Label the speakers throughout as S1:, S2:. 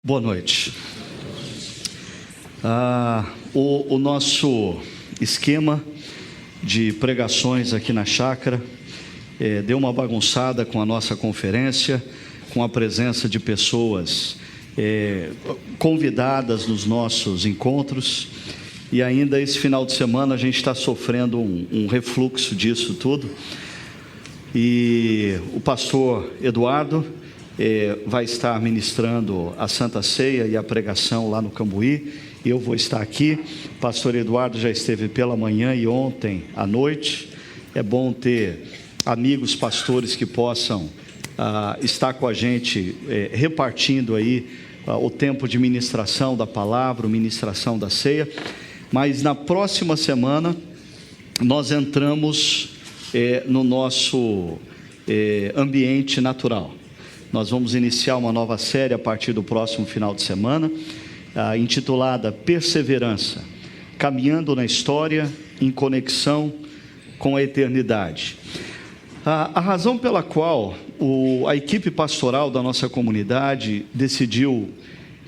S1: Boa noite. O nosso esquema de pregações aqui na chácara deu uma bagunçada com a nossa conferência, com a presença de pessoas convidadas nos nossos encontros, e ainda esse final de semana a gente está sofrendo um refluxo disso tudo, e o pastor Eduardo vai estar ministrando a Santa Ceia e a pregação lá no Cambuí. Eu vou estar aqui. O pastor Eduardo já esteve pela manhã e ontem à noite. É bom ter amigos pastores que possam estar com a gente, repartindo aí o tempo de ministração da palavra, ministração da ceia. Mas na próxima semana nós entramos no nosso ambiente natural. Nós vamos iniciar uma nova série a partir do próximo final de semana, intitulada Perseverança, caminhando na história em conexão com a eternidade. A razão pela qual a equipe pastoral da nossa comunidade decidiu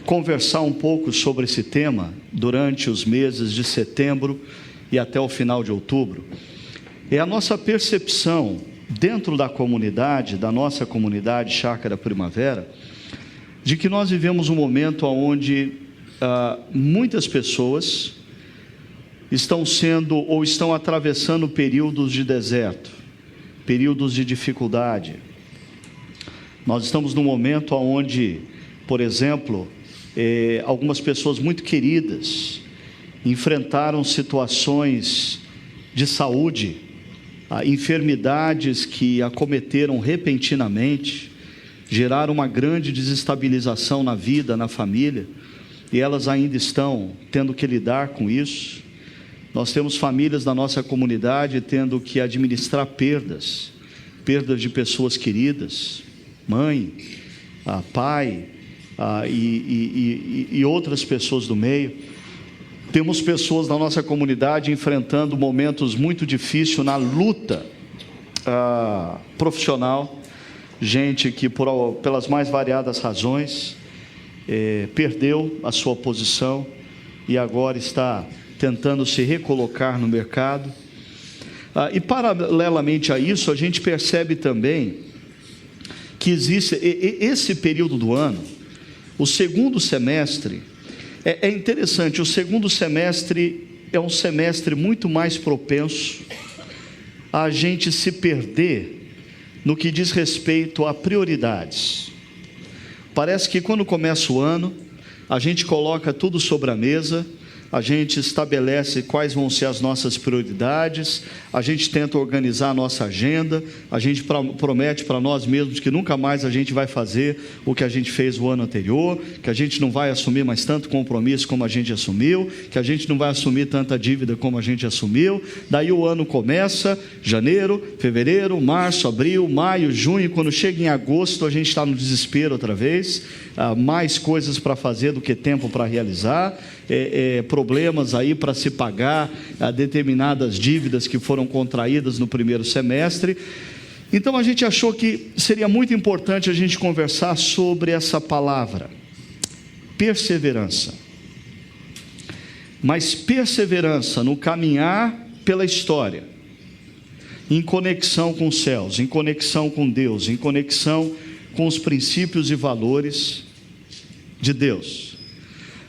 S1: conversar um pouco sobre esse tema durante os meses de setembro e até o final de outubro, é a nossa percepção dentro da comunidade, da nossa comunidade Chácara Primavera, de que nós vivemos um momento onde muitas pessoas estão sendo ou estão atravessando períodos de deserto, períodos de dificuldade. Nós estamos num momento onde, por exemplo, algumas pessoas muito queridas enfrentaram situações de saúde, enfermidades que acometeram repentinamente, geraram uma grande desestabilização na vida, na família, e elas ainda estão tendo que lidar com isso. Nós temos famílias da nossa comunidade tendo que administrar perdas de pessoas queridas, mãe, pai, e outras pessoas do meio. Temos pessoas da nossa comunidade enfrentando momentos muito difíceis na luta profissional, gente que pelas mais variadas razões perdeu a sua posição e agora está tentando se recolocar no mercado. E paralelamente a isso, a gente percebe também que existe esse período do ano, o segundo semestre. É interessante, o segundo semestre é um semestre muito mais propenso a gente se perder no que diz respeito a prioridades. Parece que quando começa o ano, a gente coloca tudo sobre a mesa, a gente estabelece quais vão ser as nossas prioridades, a gente tenta organizar a nossa agenda, a gente promete para nós mesmos que nunca mais a gente vai fazer o que a gente fez o ano anterior, que a gente não vai assumir mais tanto compromisso como a gente assumiu, que a gente não vai assumir tanta dívida como a gente assumiu. Daí o ano começa, janeiro, fevereiro, março, abril, maio, junho, quando chega em agosto a gente está no desespero outra vez, mais coisas para fazer do que tempo para realizar, problemas aí para se pagar determinadas dívidas que foram contraídas no primeiro semestre. Então a gente achou que seria muito importante a gente conversar sobre essa palavra, perseverança. Mas perseverança no caminhar pela história, em conexão com os céus, em conexão com Deus, em conexão com os princípios e valores de Deus.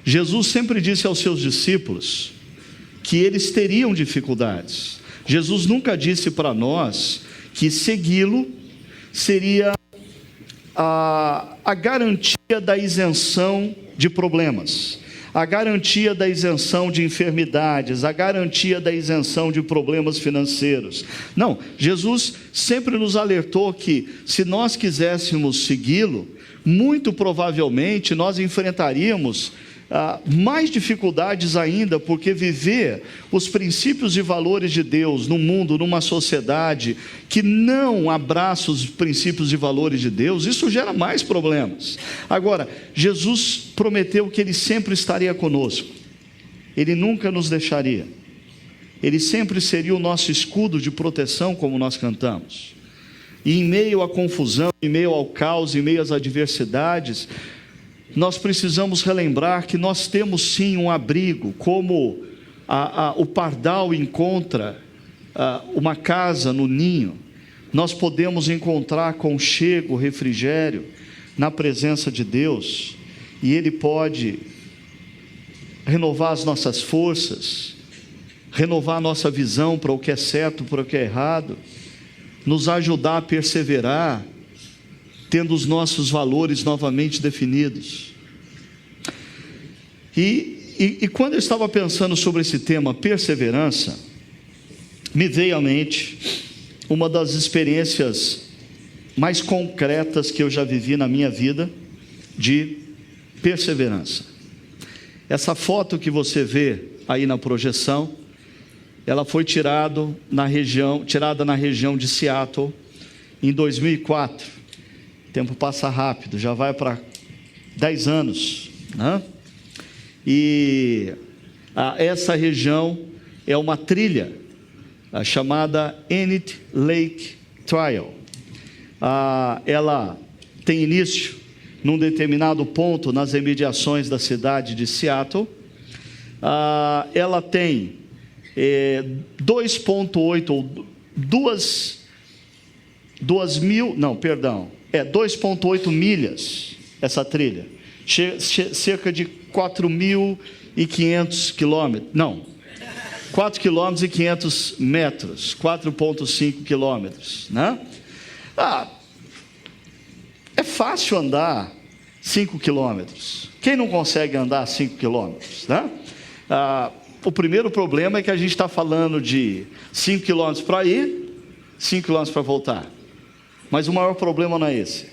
S1: Jesus sempre disse aos seus discípulos que eles teriam dificuldades. Jesus nunca disse para nós que segui-lo seria a garantia da isenção de problemas, a garantia da isenção de enfermidades, a garantia da isenção de problemas financeiros. Não, Jesus sempre nos alertou que se nós quiséssemos segui-lo, muito provavelmente nós enfrentaríamos mais dificuldades ainda, porque viver os princípios e valores de Deus num mundo, numa sociedade que não abraça os princípios e valores de Deus, isso gera mais problemas. Agora, Jesus prometeu que Ele sempre estaria conosco, Ele nunca nos deixaria, Ele sempre seria o nosso escudo de proteção, como nós cantamos. E em meio à confusão, em meio ao caos, em meio às adversidades, nós precisamos relembrar que nós temos sim um abrigo, como o pardal encontra uma casa no ninho. Nós podemos encontrar aconchego, refrigério na presença de Deus, e Ele pode renovar as nossas forças, renovar a nossa visão para o que é certo, para o que é errado, nos ajudar a perseverar, tendo os nossos valores novamente definidos. E quando eu estava pensando sobre esse tema, perseverança, me veio à mente uma das experiências mais concretas que eu já vivi na minha vida de perseverança. Essa foto que você vê aí na projeção, ela foi tirada na região de Seattle em 2004. O tempo passa rápido, já vai para 10 anos, né? E essa região é uma trilha chamada Enid Lake Trail. Ela tem início num determinado ponto nas imediações da cidade de Seattle. Ela tem 2,8 ou 2,8 milhas, essa trilha, cerca de 4.500 quilômetros, 4 quilômetros e 500 metros, 4,5 quilômetros, né? É fácil andar 5 quilômetros. Quem não consegue andar 5 quilômetros, né? O primeiro problema é que a gente está falando de 5 quilômetros para ir, 5 quilômetros para voltar. Mas o maior problema não é esse.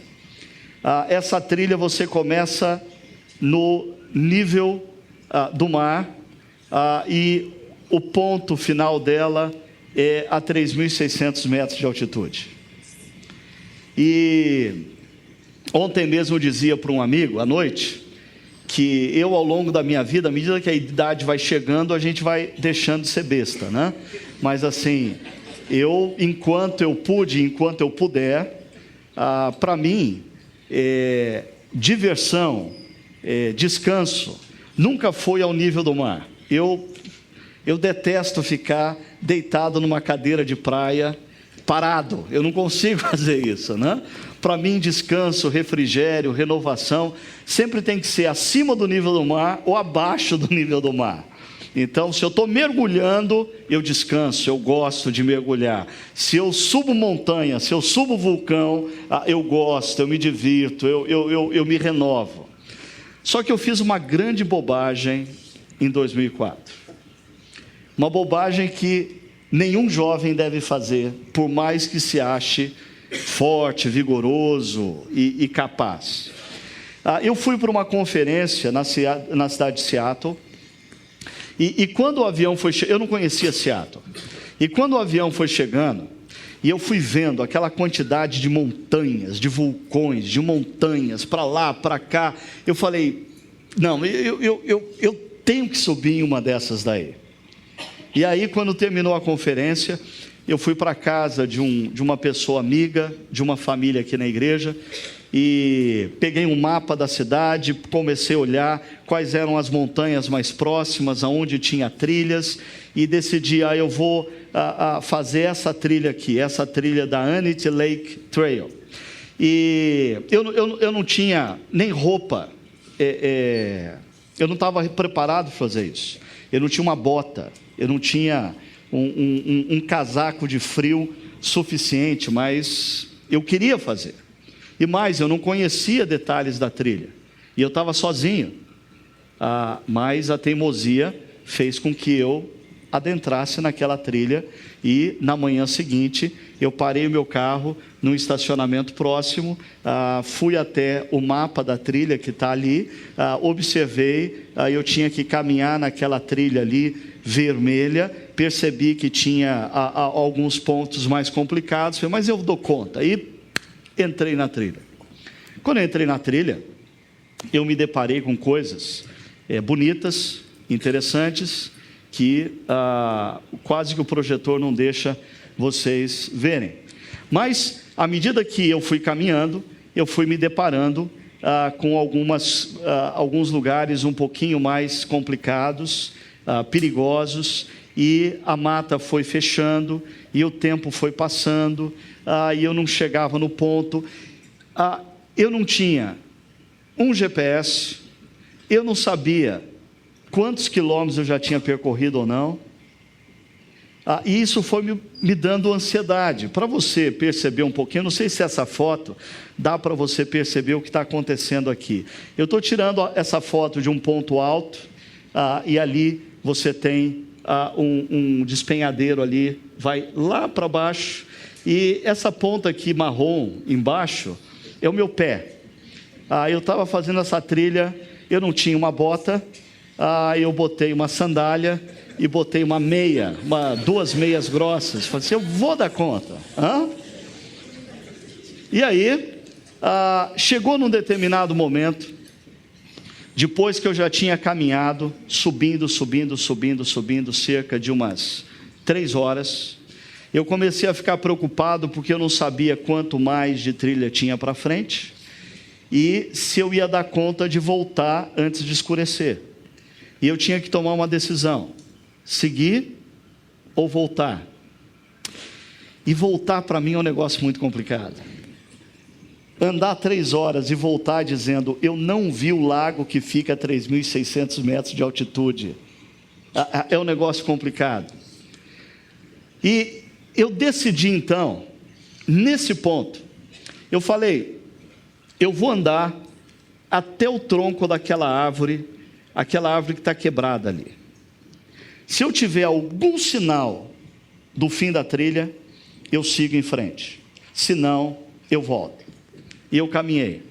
S1: Essa trilha você começa no nível do mar, e o ponto final dela é a 3.600 metros de altitude. E ontem mesmo eu dizia para um amigo, à noite, que eu, ao longo da minha vida, à medida que a idade vai chegando, a gente vai deixando de ser besta, né? Mas assim, enquanto eu puder, para mim, diversão, descanso, nunca foi ao nível do mar. Eu detesto ficar deitado numa cadeira de praia, parado. Eu não consigo fazer isso, né? Para mim, descanso, refrigério, renovação, sempre tem que ser acima do nível do mar ou abaixo do nível do mar. Então, se eu estou mergulhando, eu descanso, eu gosto de mergulhar. Se eu subo montanha, se eu subo vulcão, eu gosto, eu me divirto, eu me renovo. Só que eu fiz uma grande bobagem em 2004. Uma bobagem que nenhum jovem deve fazer, por mais que se ache forte, vigoroso e capaz. Eu fui para uma conferência na cidade de Seattle, e quando o avião foi chegando, eu não conhecia Seattle, e quando o avião foi chegando, e eu fui vendo aquela quantidade de montanhas, de vulcões, de montanhas, para lá, para cá, eu falei, não, eu tenho que subir em uma dessas daí. E aí, quando terminou a conferência, eu fui para a casa de uma pessoa amiga, de uma família aqui na igreja, e peguei um mapa da cidade, comecei a olhar quais eram as montanhas mais próximas, aonde tinha trilhas, e decidi, eu vou fazer essa trilha aqui, essa trilha da Enid Lake Trail. E eu não tinha nem roupa, eu não estava preparado para fazer isso, eu não tinha uma bota, eu não tinha um casaco de frio suficiente, mas eu queria fazer. E mais, eu não conhecia detalhes da trilha, e eu estava sozinho, mas a teimosia fez com que eu adentrasse naquela trilha, e na manhã seguinte, eu parei o meu carro num estacionamento próximo, fui até o mapa da trilha que está ali, observei, eu tinha que caminhar naquela trilha ali, vermelha, percebi que tinha alguns pontos mais complicados, falei, mas eu dou conta, e entrei na trilha. Quando eu entrei na trilha, eu me deparei com coisas bonitas, interessantes, que quase que o projetor não deixa vocês verem. Mas, à medida que eu fui caminhando, eu fui me deparando com alguns lugares um pouquinho mais complicados, perigosos, e a mata foi fechando, e o tempo foi passando, e eu não chegava no ponto. Eu não tinha um GPS, eu não sabia quantos quilômetros eu já tinha percorrido ou não, e isso foi me dando ansiedade. Para você perceber um pouquinho, não sei se essa foto dá para você perceber o que está acontecendo aqui. Eu estou tirando essa foto de um ponto alto, e ali você tem um despenhadeiro ali, vai lá para baixo, e essa ponta aqui marrom embaixo é o meu pé. Eu estava fazendo essa trilha, eu não tinha uma bota, eu botei uma sandália e botei uma meia, duas meias grossas. Falei assim, eu vou dar conta. E aí, chegou num determinado momento, depois que eu já tinha caminhado, subindo, cerca de umas 3 horas, eu comecei a ficar preocupado, porque eu não sabia quanto mais de trilha tinha para frente, e se eu ia dar conta de voltar antes de escurecer. E eu tinha que tomar uma decisão, seguir ou voltar. E voltar para mim é um negócio muito complicado. Andar 3 horas e voltar dizendo, eu não vi o lago que fica a 3.600 metros de altitude. É um negócio complicado. E eu decidi então, nesse ponto, eu falei, eu vou andar até o tronco daquela árvore que está quebrada ali. Se eu tiver algum sinal do fim da trilha, eu sigo em frente. Se não, eu volto. E eu caminhei.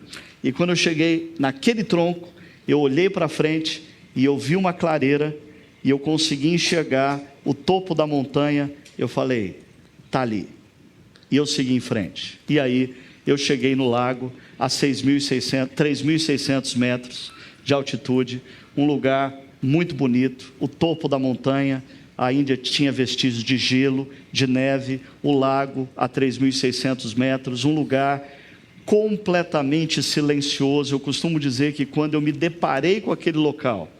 S1: E quando eu cheguei naquele tronco, eu olhei para frente e eu vi uma clareira e eu consegui enxergar o topo da montanha. Eu falei, está ali. E eu segui em frente. E aí eu cheguei no lago a 3.600 metros de altitude, um lugar muito bonito, o topo da montanha, ainda tinha vestígios de gelo, de neve, o lago a 3.600 metros, um lugar completamente silencioso. Eu costumo dizer que quando eu me deparei com aquele local,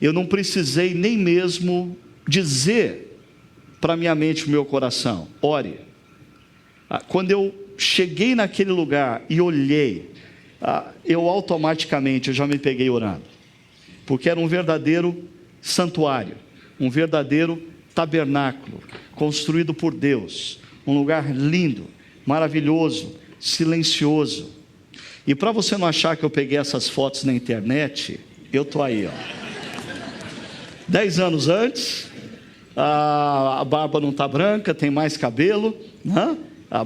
S1: eu não precisei nem mesmo dizer para minha mente e para o meu coração, ore. Quando eu cheguei naquele lugar e olhei, eu automaticamente já me peguei orando, porque era um verdadeiro santuário, um verdadeiro tabernáculo, construído por Deus, um lugar lindo, maravilhoso, silencioso. E para você não achar que eu peguei essas fotos na internet, eu estou aí, 10 anos antes, a barba não está branca, tem mais cabelo, né?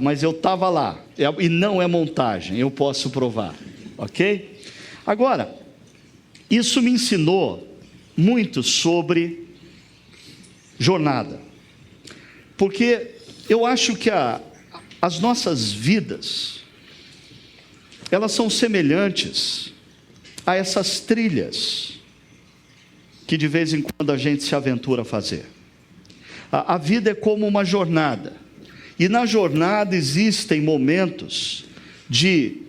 S1: Mas eu estava lá, e não é montagem, eu posso provar, ok? Agora, isso me ensinou muito sobre jornada, porque eu acho que as nossas vidas, elas são semelhantes a essas trilhas que de vez em quando a gente se aventura a fazer. A vida é como uma jornada, e na jornada existem momentos de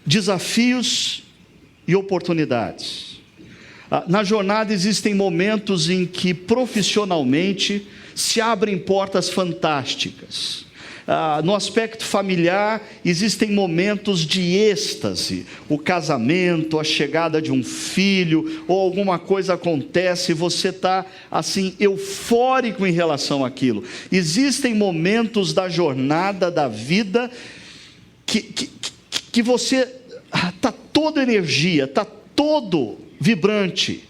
S1: desafios e oportunidades. Na jornada existem momentos em que profissionalmente se abrem portas fantásticas. No aspecto familiar existem momentos de êxtase, o casamento, a chegada de um filho, ou alguma coisa acontece e você está assim eufórico em relação àquilo. Existem momentos da jornada da vida que você está todo energia, está todo vibrante.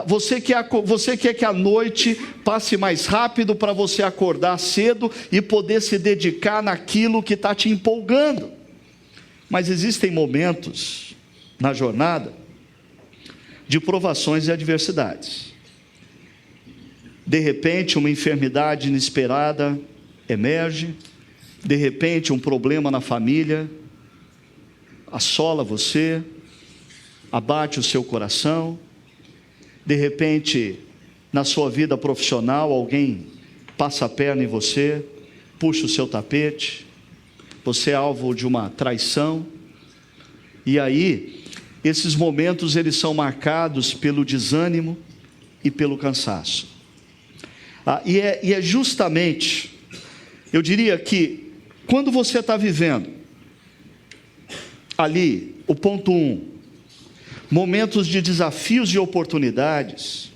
S1: Você quer que a noite passe mais rápido para você acordar cedo e poder se dedicar naquilo que está te empolgando. Mas existem momentos na jornada de provações e adversidades. De repente, uma enfermidade inesperada emerge. De repente, um problema na família assola você, abate o seu coração. De repente, na sua vida profissional, alguém passa a perna em você, puxa o seu tapete, você é alvo de uma traição, e aí esses momentos eles são marcados pelo desânimo e pelo cansaço. E é justamente, eu diria que, quando você está vivendo ali, o ponto 1, momentos de desafios e oportunidades,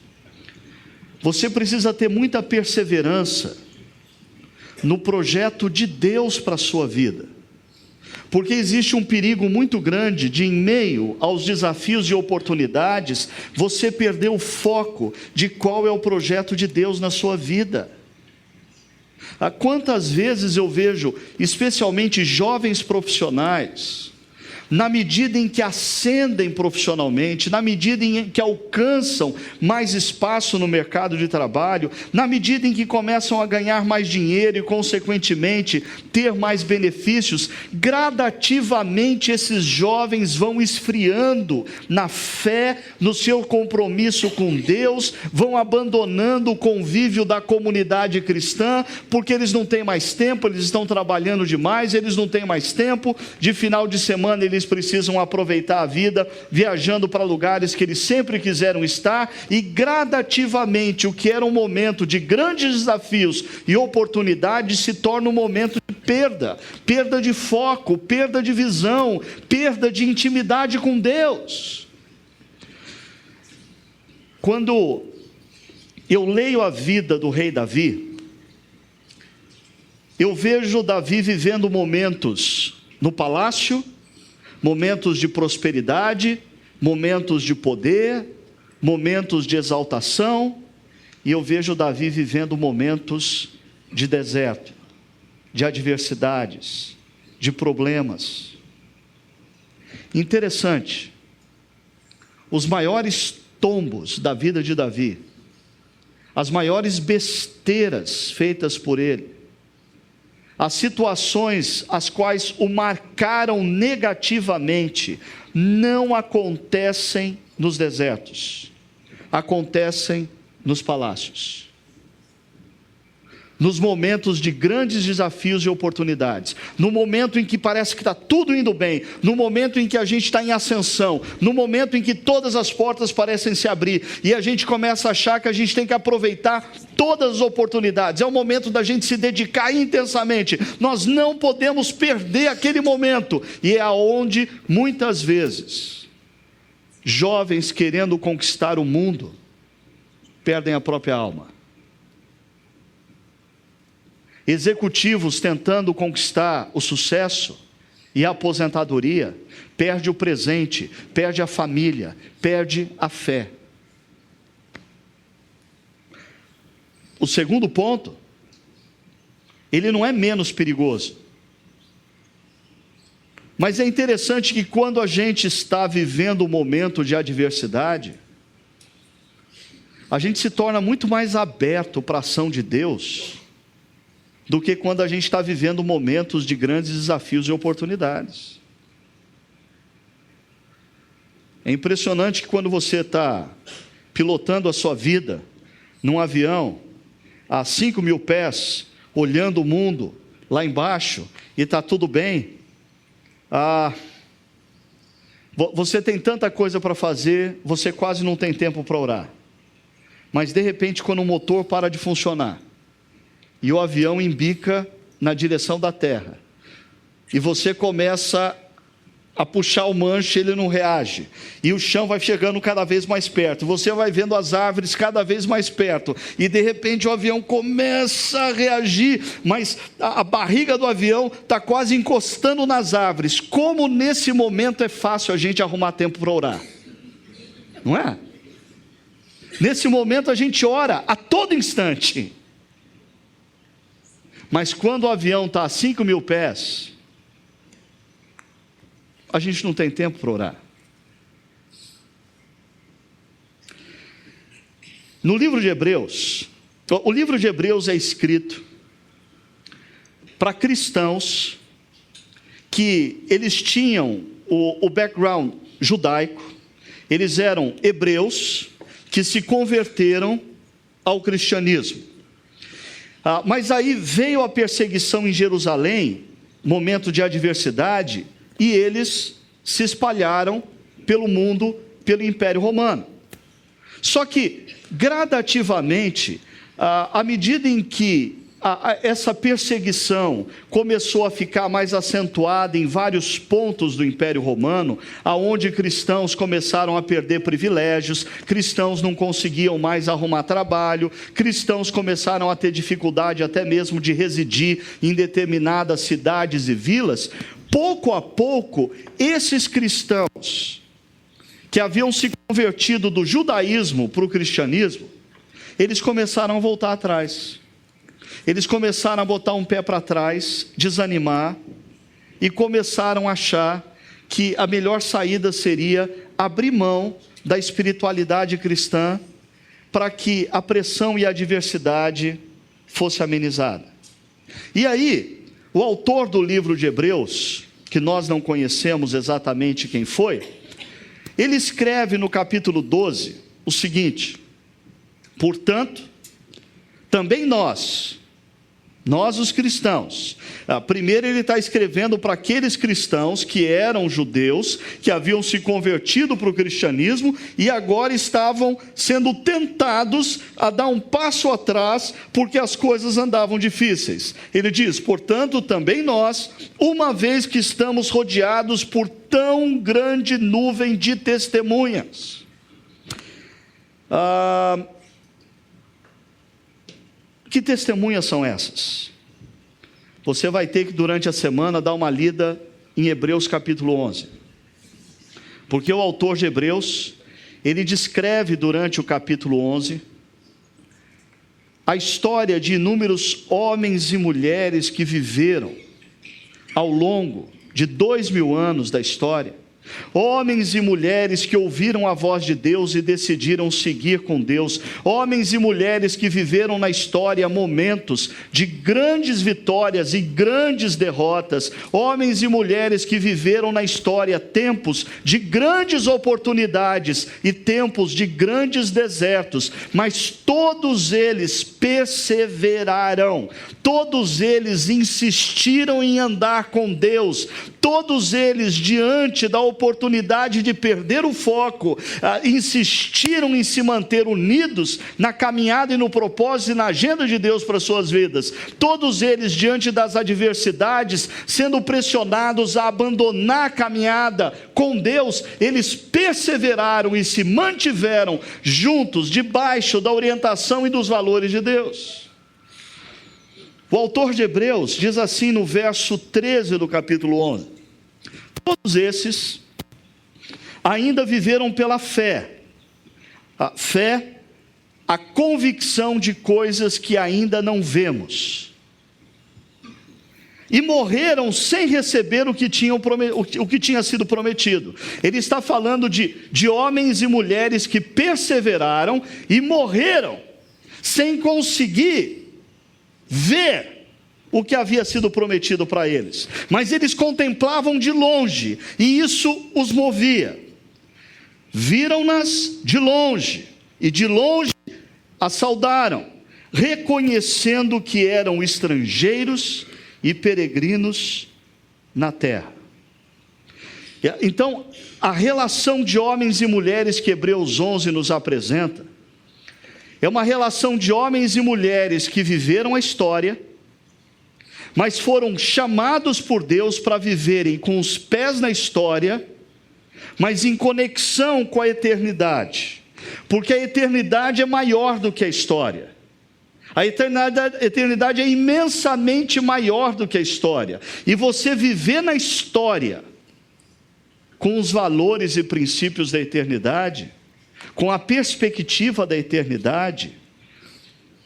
S1: você precisa ter muita perseverança no projeto de Deus para a sua vida, porque existe um perigo muito grande de, em meio aos desafios e oportunidades, você perder o foco de qual é o projeto de Deus na sua vida. Quantas vezes eu vejo, especialmente jovens profissionais, na medida em que ascendem profissionalmente, na medida em que alcançam mais espaço no mercado de trabalho, na medida em que começam a ganhar mais dinheiro e, consequentemente, ter mais benefícios, gradativamente esses jovens vão esfriando na fé, no seu compromisso com Deus, vão abandonando o convívio da comunidade cristã, porque eles não têm mais tempo, eles estão trabalhando demais, eles não têm mais tempo, de final de semana eles precisam aproveitar a vida, viajando para lugares que eles sempre quiseram estar, e gradativamente o que era um momento de grandes desafios e oportunidades se torna um momento de perda de foco, perda de visão, perda de intimidade com Deus. Quando eu leio a vida do rei Davi, eu vejo Davi vivendo momentos no palácio, momentos de prosperidade, momentos de poder, momentos de exaltação, e eu vejo Davi vivendo momentos de deserto, de adversidades, de problemas. Interessante, os maiores tombos da vida de Davi, as maiores besteiras feitas por ele, as situações as quais o marcaram negativamente, não acontecem nos desertos, acontecem nos palácios, nos momentos de grandes desafios e oportunidades, no momento em que parece que está tudo indo bem, no momento em que a gente está em ascensão, no momento em que todas as portas parecem se abrir, e a gente começa a achar que a gente tem que aproveitar todas as oportunidades, é o momento da gente se dedicar intensamente, nós não podemos perder aquele momento, e é aonde muitas vezes, jovens querendo conquistar o mundo, perdem a própria alma. Executivos tentando conquistar o sucesso e a aposentadoria, perde o presente, perde a família, perde a fé. O segundo ponto, ele não é menos perigoso, mas é interessante que quando a gente está vivendo um momento de adversidade, a gente se torna muito mais aberto para a ação de Deus, do que quando a gente está vivendo momentos de grandes desafios e oportunidades. É impressionante que quando você está pilotando a sua vida, num avião, a 5.000 pés, olhando o mundo, lá embaixo, e está tudo bem, você tem tanta coisa para fazer, você quase não tem tempo para orar. Mas de repente, quando o motor para de funcionar, e o avião embica na direção da terra, e você começa a puxar o manche, ele não reage, e o chão vai chegando cada vez mais perto, você vai vendo as árvores cada vez mais perto, e de repente o avião começa a reagir, mas a barriga do avião está quase encostando nas árvores. Como nesse momento é fácil a gente arrumar tempo para orar, não é? Nesse momento a gente ora a todo instante, mas quando o avião está a 5.000 pés, a gente não tem tempo para orar. No livro de Hebreus, o livro de Hebreus é escrito para cristãos que eles tinham o background judaico, eles eram hebreus que se converteram ao cristianismo. Mas aí veio a perseguição em Jerusalém, momento de adversidade, e eles se espalharam pelo mundo, pelo Império Romano. Só que, gradativamente, à medida em que essa perseguição começou a ficar mais acentuada em vários pontos do Império Romano, aonde cristãos começaram a perder privilégios, cristãos não conseguiam mais arrumar trabalho, cristãos começaram a ter dificuldade até mesmo de residir em determinadas cidades e vilas. Pouco a pouco, esses cristãos que haviam se convertido do judaísmo para o cristianismo, eles começaram a voltar atrás. Eles começaram a botar um pé para trás, desanimar, e começaram a achar que a melhor saída seria abrir mão da espiritualidade cristã para que a pressão e a adversidade fosse amenizada. E aí, o autor do livro de Hebreus, que nós não conhecemos exatamente quem foi, ele escreve no capítulo 12 o seguinte: portanto, também nós os cristãos, primeiro ele está escrevendo para aqueles cristãos que eram judeus, que haviam se convertido para o cristianismo e agora estavam sendo tentados a dar um passo atrás porque as coisas andavam difíceis. Ele diz: portanto, também nós, uma vez que estamos rodeados por tão grande nuvem de testemunhas. Que testemunhas são essas? Você vai ter que durante a semana dar uma lida em Hebreus capítulo 11. Porque o autor de Hebreus, ele descreve durante o capítulo 11 a história de inúmeros homens e mulheres que viveram ao longo de 2000 anos da história. Homens e mulheres que ouviram a voz de Deus e decidiram seguir com Deus. Homens e mulheres que viveram na história momentos de grandes vitórias e grandes derrotas. Homens e mulheres que viveram na história tempos de grandes oportunidades e tempos de grandes desertos. Mas todos eles perseveraram. Todos eles insistiram em andar com Deus. Todos eles, diante da oportunidade de perder o foco, insistiram em se manter unidos na caminhada e no propósito e na agenda de Deus para suas vidas. Todos eles, diante das adversidades, sendo pressionados a abandonar a caminhada com Deus, eles perseveraram e se mantiveram juntos, debaixo da orientação e dos valores de Deus. O autor de Hebreus diz assim no verso 13 do capítulo 11: todos esses ainda viveram pela fé. A fé, a convicção de coisas que ainda não vemos. E morreram sem receber o que tinha sido prometido. Ele está falando de homens e mulheres que perseveraram e morreram sem conseguir ver o que havia sido prometido para eles, mas eles contemplavam de longe, e isso os movia. Viram-nas de longe, e de longe as saudaram, reconhecendo que eram estrangeiros e peregrinos na terra. Então, a relação de homens e mulheres que Hebreus 11 nos apresenta, é uma relação de homens e mulheres que viveram a história, mas foram chamados por Deus para viverem com os pés na história, mas em conexão com a eternidade, porque a eternidade é maior do que a história. A eternidade é imensamente maior do que a história, e você viver na história, com os valores e princípios da eternidade, com a perspectiva da eternidade,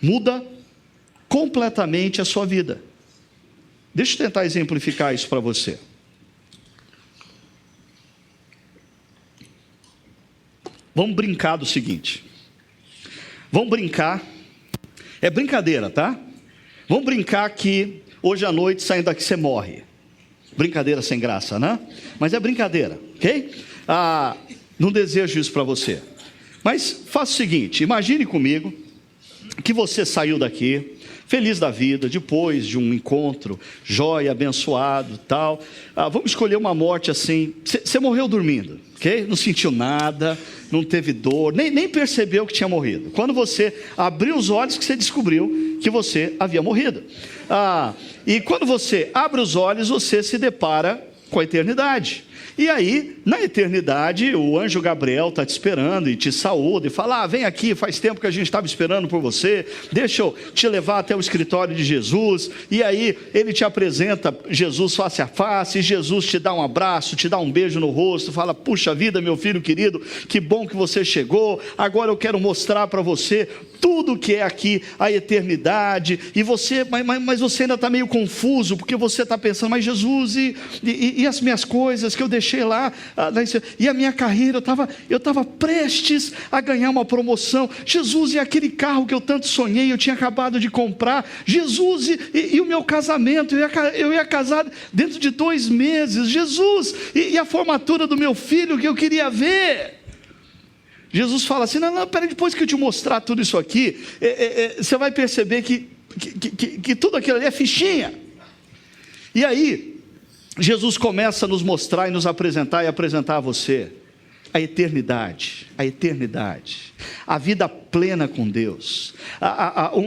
S1: muda completamente a sua vida. Deixa eu tentar exemplificar isso para você. Vamos brincar do seguinte. Vamos brincar. É brincadeira, tá? Vamos brincar que hoje à noite, saindo daqui, você morre. Brincadeira sem graça, né? Mas é brincadeira, ok? Não desejo isso para você. Mas faça o seguinte, imagine comigo que você saiu daqui, feliz da vida, depois de um encontro jóia, abençoado, tal. Vamos escolher uma morte assim. Você morreu dormindo. ok? Não sentiu nada, não teve dor, nem percebeu que tinha morrido. Quando você abriu os olhos, que você descobriu que você havia morrido. E quando você abre os olhos, você se depara com a eternidade. E aí, na eternidade, o anjo Gabriel está te esperando e te saúda e fala: vem aqui, faz tempo que a gente estava esperando por você, deixa eu te levar até o escritório de Jesus. E aí, ele te apresenta Jesus face a face, e Jesus te dá um abraço, te dá um beijo no rosto, fala: puxa vida, meu filho querido, que bom que você chegou, agora eu quero mostrar para você tudo que é aqui a eternidade. E você, mas você ainda está meio confuso, porque você está pensando: mas Jesus, e as minhas coisas que eu deixei lá, e a minha carreira, eu estava prestes a ganhar uma promoção. Jesus, e aquele carro que eu tanto sonhei, eu tinha acabado de comprar. Jesus, e o meu casamento, eu ia casar dentro de 2 meses. Jesus, e a formatura do meu filho que eu queria ver. Jesus fala assim: não, peraí, depois que eu te mostrar tudo isso aqui, você vai perceber que tudo aquilo ali é fichinha. E aí, Jesus começa a nos mostrar e nos apresentar, e apresentar a você a eternidade, a vida plena com Deus,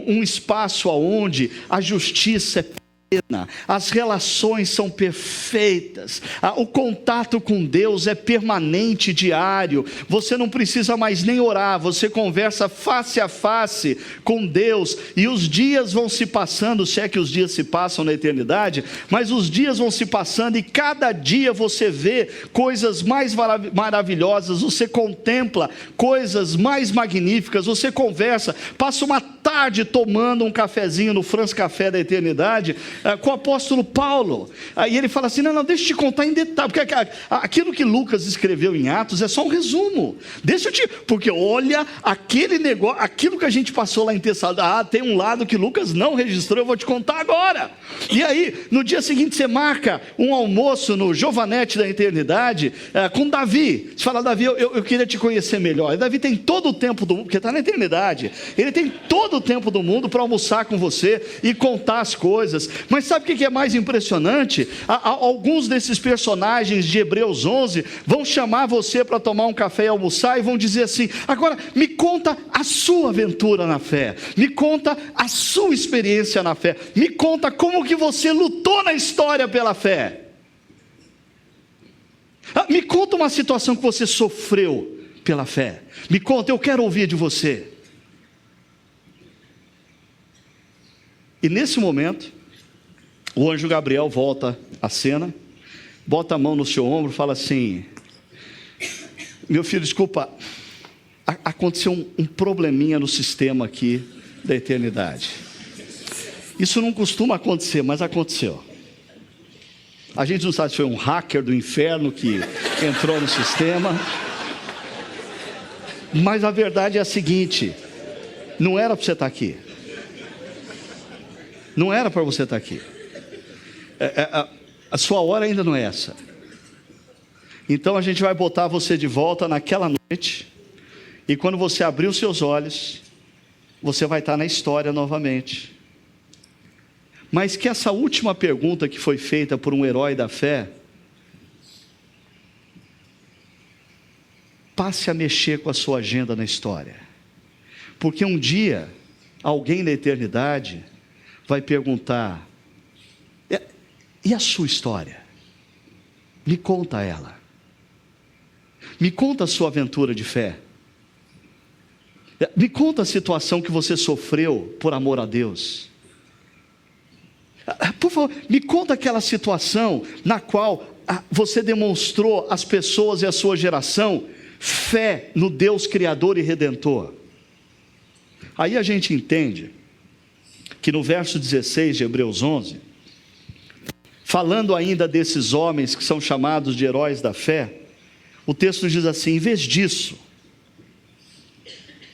S1: um espaço onde a justiça é plena, as relações são perfeitas, o contato com Deus é permanente, diário. Você não precisa mais nem orar, você conversa face a face com Deus, e os dias vão se passando, se é que os dias se passam na eternidade, mas os dias vão se passando, e cada dia você vê coisas mais maravilhosas, você contempla coisas mais magníficas, você conversa, passa uma tarde tomando um cafezinho no France Café da eternidade com o apóstolo Paulo. Aí ele fala assim: não, deixa eu te contar em detalhe, porque aquilo que Lucas escreveu em Atos é só um resumo, porque olha, aquele negócio, aquilo que a gente passou lá em Tessalônica, tem um lado que Lucas não registrou, eu vou te contar agora. E aí, no dia seguinte, você marca um almoço no Giovanetti da eternidade, com Davi. Você fala: Davi, eu queria te conhecer melhor. E Davi tem todo o tempo do mundo, porque está na eternidade, ele tem todo o tempo do mundo para almoçar com você e contar as coisas. Mas sabe o que é mais impressionante? Alguns desses personagens de Hebreus 11 vão chamar você para tomar um café e almoçar, e vão dizer assim: agora me conta a sua aventura na fé, me conta a sua experiência na fé, me conta como que você lutou na história pela fé, me conta uma situação que você sofreu pela fé, me conta, eu quero ouvir de você. E nesse momento, o anjo Gabriel volta à cena, bota a mão no seu ombro e fala assim: meu filho, desculpa, aconteceu um probleminha no sistema aqui da eternidade. Isso não costuma acontecer, mas aconteceu. A gente não sabe se foi um hacker do inferno que entrou no sistema, mas a verdade é a seguinte: não era para você estar aqui. Não era para você estar aqui. A sua hora ainda não é essa. Então a gente vai botar você de volta naquela noite, e quando você abrir os seus olhos, você vai estar na história novamente. Mas que essa última pergunta que foi feita por um herói da fé passe a mexer com a sua agenda na história, porque um dia alguém na eternidade vai perguntar: e a sua história? Me conta ela. Me conta a sua aventura de fé. Me conta a situação que você sofreu por amor a Deus. Por favor, me conta aquela situação na qual você demonstrou às pessoas e à sua geração fé no Deus Criador e Redentor. Aí a gente entende que no verso 16 de Hebreus 11, falando ainda desses homens que são chamados de heróis da fé, o texto diz assim: em vez disso,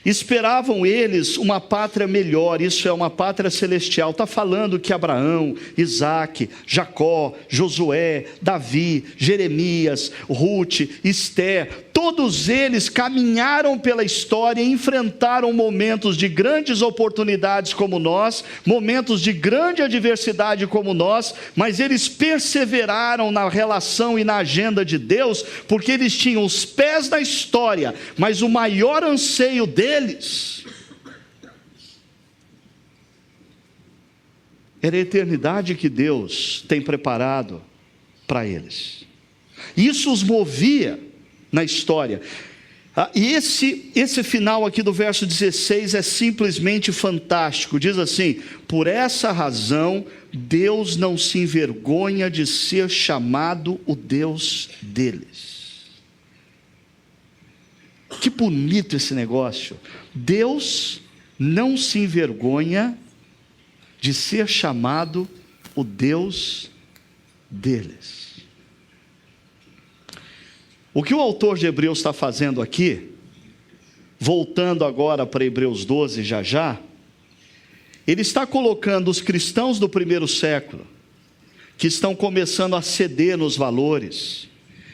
S1: Esperavam eles uma pátria melhor, isso é, uma pátria celestial. Está falando que Abraão, Isaque, Jacó, Josué, Davi, Jeremias, Ruth, Esther, todos eles caminharam pela história e enfrentaram momentos de grandes oportunidades como nós, momentos de grande adversidade como nós, mas eles perseveraram na relação e na agenda de Deus, porque eles tinham os pés na história, mas o maior anseio deles era a eternidade que Deus tem preparado para eles. Isso os movia na história. E esse final aqui do verso 16 é simplesmente fantástico. Diz assim: por essa razão Deus não se envergonha de ser chamado o Deus deles. Que bonito esse negócio. Deus não se envergonha de ser chamado o Deus deles. O que o autor de Hebreus está fazendo aqui, voltando agora para Hebreus 12 já, ele está colocando os cristãos do primeiro século, que estão começando a ceder nos valores,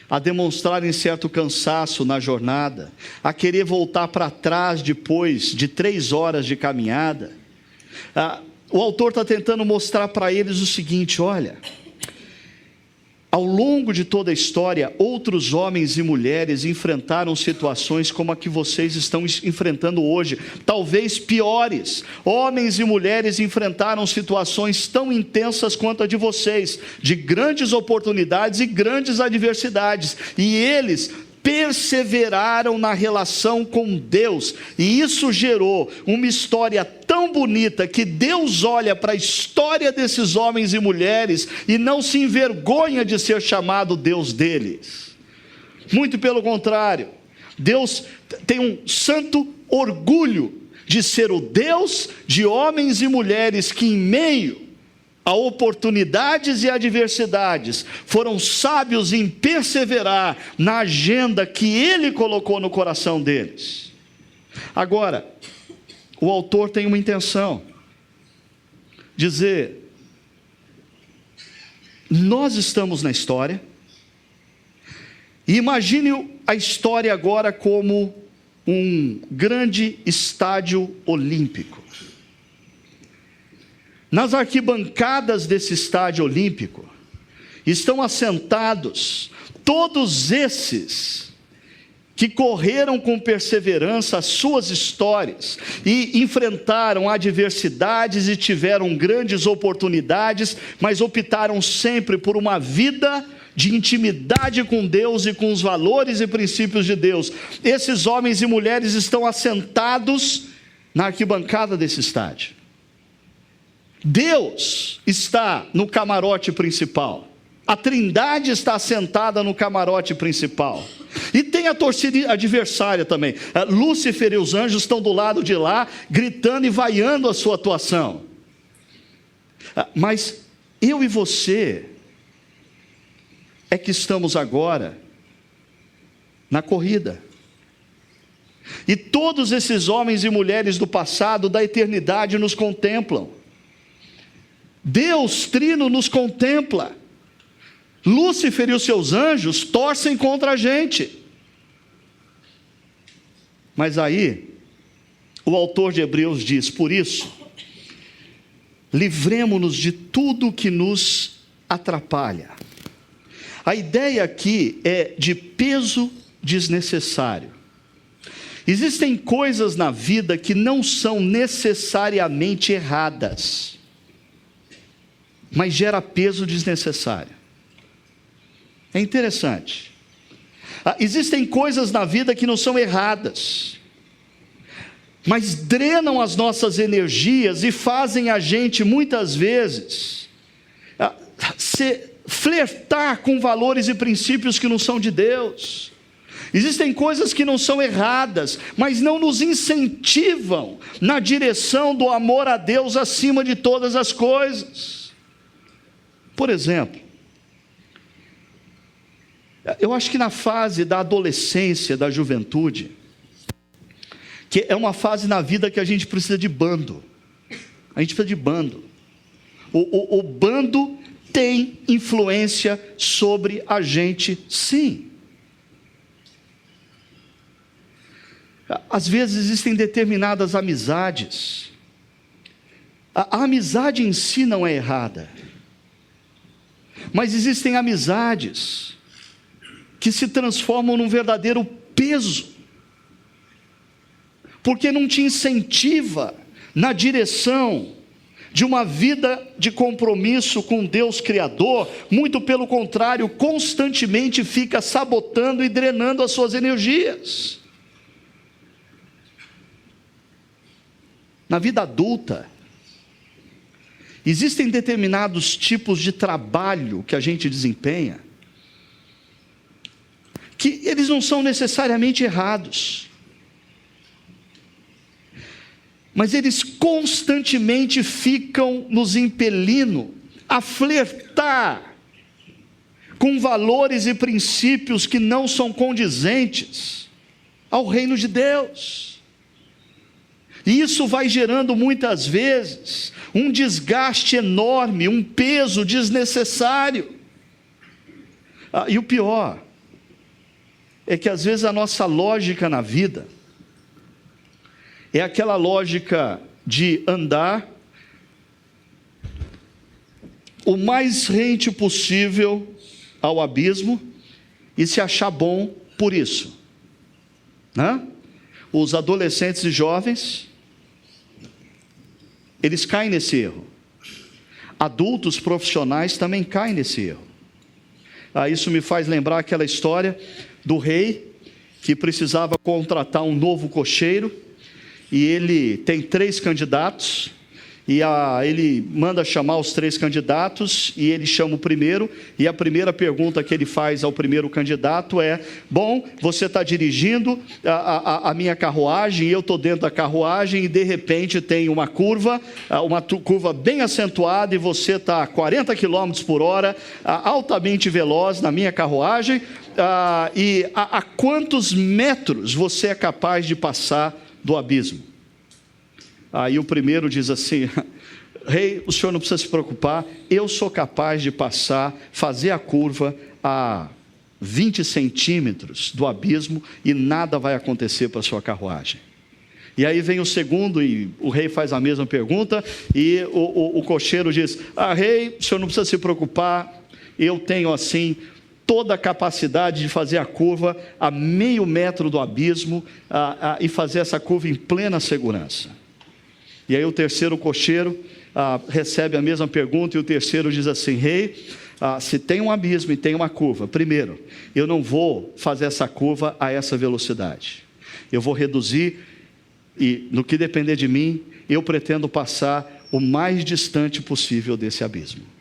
S1: a demonstrarem certo cansaço na jornada, a querer voltar para trás depois de 3 horas de caminhada. O autor está tentando mostrar para eles o seguinte: olha, ao longo de toda a história, outros homens e mulheres enfrentaram situações como a que vocês estão enfrentando hoje, talvez piores. Homens e mulheres enfrentaram situações tão intensas quanto a de vocês, de grandes oportunidades e grandes adversidades, e eles perseveraram na relação com Deus, e isso gerou uma história tão bonita, que Deus olha para a história desses homens e mulheres, e não se envergonha de ser chamado Deus deles. Muito pelo contrário, Deus tem um santo orgulho de ser o Deus de homens e mulheres que, em meio a oportunidades e adversidades, foram sábios em perseverar na agenda que Ele colocou no coração deles. Agora, o autor tem uma intenção: dizer, nós estamos na história, e imagine a história agora como um grande estádio olímpico. Nas arquibancadas desse estádio olímpico estão assentados todos esses que correram com perseverança as suas histórias e enfrentaram adversidades e tiveram grandes oportunidades, mas optaram sempre por uma vida de intimidade com Deus e com os valores e princípios de Deus. Esses homens e mulheres estão assentados na arquibancada desse estádio. Deus está no camarote principal, a Trindade está sentada no camarote principal, e tem a torcida adversária também. Lúcifer e os anjos estão do lado de lá, gritando e vaiando a sua atuação. Mas eu e você é que estamos agora na corrida, e todos esses homens e mulheres do passado, da eternidade, nos contemplam. Deus Trino nos contempla. Lúcifer e os seus anjos torcem contra a gente. Mas aí, o autor de Hebreus diz: por isso, livremo-nos de tudo que nos atrapalha. A ideia aqui é de peso desnecessário. Existem coisas na vida que não são necessariamente erradas, mas gera peso desnecessário. É interessante. Existem coisas na vida que não são erradas, mas drenam as nossas energias e fazem a gente, muitas vezes, flertar com valores e princípios que não são de Deus. Existem coisas que não são erradas, mas não nos incentivam na direção do amor a Deus acima de todas as coisas. Por exemplo, eu acho que na fase da adolescência, da juventude, que é uma fase na vida que a gente precisa de bando. A gente precisa de bando. O bando tem influência sobre a gente, sim. Às vezes existem determinadas amizades. A amizade em si não é errada, mas existem amizades que se transformam num verdadeiro peso, porque não te incentiva na direção de uma vida de compromisso com Deus Criador. Muito pelo contrário, constantemente fica sabotando e drenando as suas energias. Na vida adulta, existem determinados tipos de trabalho que a gente desempenha, que eles não são necessariamente errados, mas eles constantemente ficam nos impelindo a flertar com valores e princípios que não são condizentes ao reino de Deus. E isso vai gerando muitas vezes um desgaste enorme, um peso desnecessário. E o pior é que às vezes a nossa lógica na vida é aquela lógica de andar o mais rente possível ao abismo e se achar bom por isso, né? Os adolescentes e jovens, eles caem nesse erro. Adultos profissionais também caem nesse erro. Isso me faz lembrar aquela história do rei que precisava contratar um novo cocheiro, e ele tem 3 candidatos, e ele manda chamar os 3 candidatos, e ele chama o primeiro, e a primeira pergunta que ele faz ao primeiro candidato é: bom, você está dirigindo a minha carruagem, e eu estou dentro da carruagem, e de repente tem uma curva bem acentuada, e você está a 40 km por hora, altamente veloz na minha carruagem, e a quantos metros você é capaz de passar do abismo? Aí o primeiro diz assim: rei, o senhor não precisa se preocupar, eu sou capaz de fazer a curva a 20 centímetros do abismo e nada vai acontecer para a sua carruagem. E aí vem o segundo, e o rei faz a mesma pergunta, e o cocheiro diz: rei, o senhor não precisa se preocupar, eu tenho assim toda a capacidade de fazer a curva a meio metro do abismo, e fazer essa curva em plena segurança. E aí o terceiro cocheiro recebe a mesma pergunta, e o terceiro diz assim: rei, se tem um abismo e tem uma curva, primeiro, eu não vou fazer essa curva a essa velocidade, eu vou reduzir, e no que depender de mim, eu pretendo passar o mais distante possível desse abismo.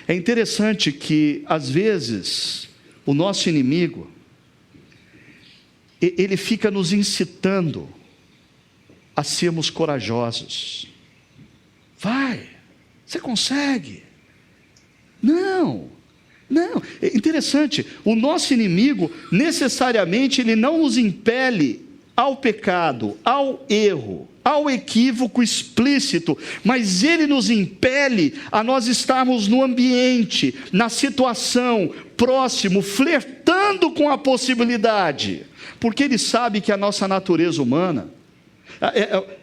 S1: É interessante que, às vezes, o nosso inimigo, ele fica nos incitando a sermos corajosos. Vai, você consegue. Não. É interessante, o nosso inimigo, necessariamente, ele não nos impele ao pecado, ao erro, ao equívoco explícito, mas ele nos impele a nós estarmos no ambiente, na situação, próximo, flertando com a possibilidade, porque ele sabe que a nossa natureza humana,